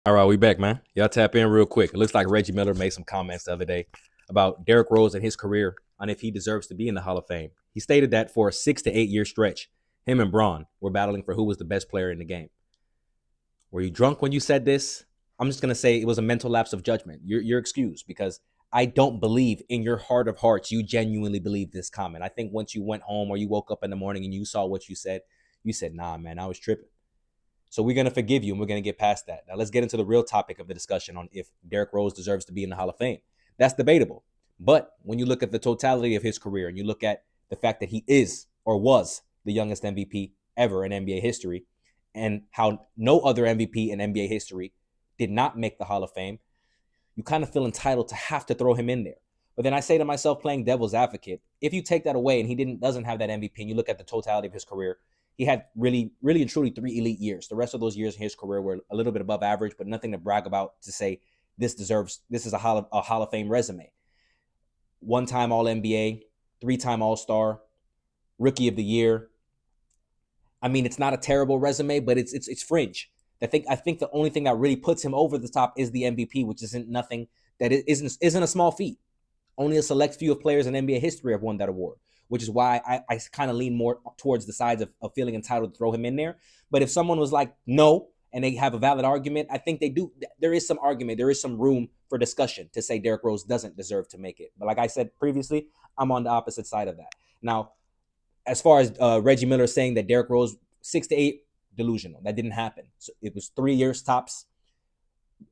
All right, we back, man. Y'all tap in real quick. It looks like Reggie Miller made some comments the other day about Derrick Rose and his career on if he deserves to be in the Hall of Fame. He stated that for a 6 to 8 year stretch, him and Braun were battling for who was the best player in the game. Were you drunk when you said this? I'm just gonna say it was a mental lapse of judgment. You're excused because I don't believe in your heart of hearts you genuinely believe this comment. I think once you went home or you woke up in the morning and you saw what you said, nah, man, I was tripping. So we're going to forgive you and we're going to get past that. Now let's get into the real topic of the discussion on if Derrick Rose deserves to be in the Hall of Fame. That's debatable. But when you look at the totality of his career and you look at the fact that he is or was the youngest MVP ever in NBA history and how no other MVP in NBA history did not make the Hall of Fame, you kind of feel entitled to have to throw him in there. But then I say to myself, playing devil's advocate, if you take that away and he doesn't have that MVP and you look at the totality of his career, he had really and truly 3 elite years. The rest of those years in his career were a little bit above average, but nothing to brag about to say this is a Hall of Fame resume. 1-time All NBA, 3-time All Star, Rookie of the Year. I mean, it's not a terrible resume, but it's fringe. I think the only thing that really puts him over the top is the MVP, which isn't nothing that isn't a small feat. Only a select few of players in NBA history have won that award, which is why I kind of lean more towards the sides of feeling entitled to throw him in there. But if someone was like, no, and they have a valid argument, I think they do. There is some argument. There is some room for discussion to say Derrick Rose doesn't deserve to make it. But like I said previously, I'm on the opposite side of that. Now, as far as Reggie Miller saying that Derrick Rose 6 to 8, delusional. That didn't happen. So it was 3 years tops.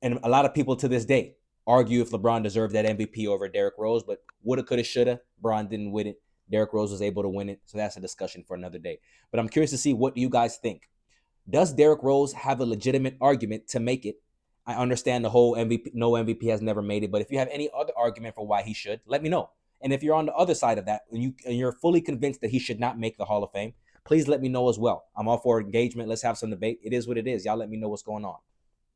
And a lot of people to this day argue if LeBron deserved that MVP over Derrick Rose, but woulda, coulda, shoulda. Bron didn't win it. Derrick Rose was able to win it. So that's a discussion for another day. But I'm curious to see what you guys think. Does Derrick Rose have a legitimate argument to make it? I understand the whole MVP, no MVP has never made it, but if you have any other argument for why he should, let me know. And if you're on the other side of that and you're fully convinced that he should not make the Hall of Fame, please let me know as well. I'm all for engagement. Let's have some debate. It is what it is. Y'all let me know what's going on.